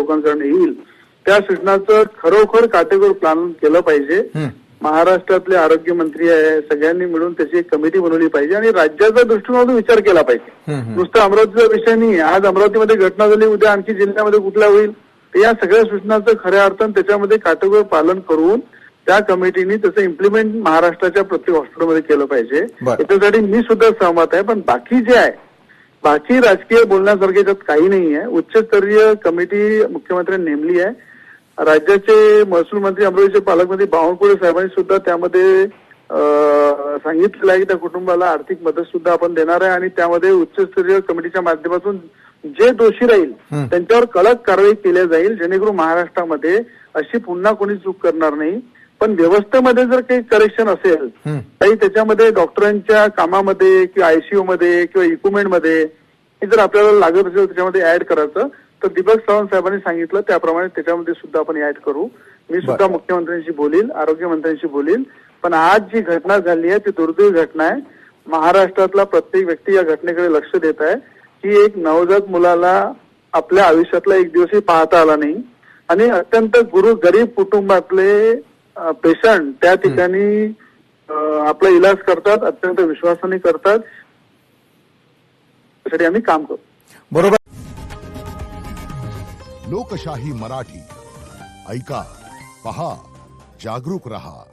लोकांकडे येईल त्या सूचनाचं खरोखर काटेकोर प्लॅन केलं पाहिजे. महाराष्ट्रातले आरोग्यमंत्री आहे, सगळ्यांनी मिळून त्याची एक कमिटी बनवली पाहिजे आणि राज्याचा दृष्टिकोनातून विचार केला पाहिजे. नुसतं अमरावतीचा विषय नाही, आज अमरावतीमध्ये घटना झाली, उद्या आणखी जिल्ह्यामध्ये कुठल्या होईल, तर या सगळ्या सूचनांचं खऱ्या अर्थानं त्याच्यामध्ये काटेकोर पालन करून त्या कमिटीने त्याचं इम्प्लिमेंट महाराष्ट्राच्या प्रत्येक हॉस्पिटलमध्ये केलं पाहिजे. याच्यासाठी मी सुद्धा सहमत आहे. पण बाकी जे आहे, बाकी राजकीय बोलण्यासारखे त्यात काही नाही आहे. उच्चस्तरीय कमिटी मुख्यमंत्र्यांनी नेमली आहे. राज्याचे महसूल मंत्री अमरावतीचे पालकमंत्री बावनकुळे साहेबांनी सुद्धा त्यामध्ये सांगितलेलं आहे की त्या कुटुंबाला आर्थिक मदत सुद्धा आपण देणार आहे आणि त्यामध्ये उच्चस्तरीय कमिटीच्या माध्यमातून जे दोषी राहील त्यांच्यावर कडक कारवाई केली जाईल, जेणेकरून महाराष्ट्रामध्ये अशी पुन्हा कोणी चूक करणार नाही. पण व्यवस्थेमध्ये जर काही करेक्शन असेल, काही त्याच्यामध्ये डॉक्टरांच्या कामामध्ये किंवा आयसीयू मध्ये किंवा इक्विपमेंटमध्ये जर आपल्याला लागत असेल त्याच्यामध्ये ऍड करायचं, तर दीपक सावंत साहेबांनी सांगितलं त्याप्रमाणे त्याच्यामध्ये सुद्धा आपण ऍड करू. मी सुद्धा मुख्यमंत्र्यांशी बोलील, आरोग्यमंत्र्यांशी बोलील. पण आज जी घटना झाली आहे ती दुर्दैवी घटना आहे. महाराष्ट्रातला प्रत्येक व्यक्ती या घटनेकडे लक्ष देत आहे की एक नवजात मुलाला आपल्या आयुष्यातला एक दिवसही पाहता आला नाही आणि अत्यंत गरीब कुटुंबातले पेशंट त्या ठिकाणी आपला इलाज करतात, अत्यंत विश्वासाने करतात. त्यासाठी आम्ही काम करू. बरोबर. लोकशाही मराठी ऐका, पहा, जागरूक रहा.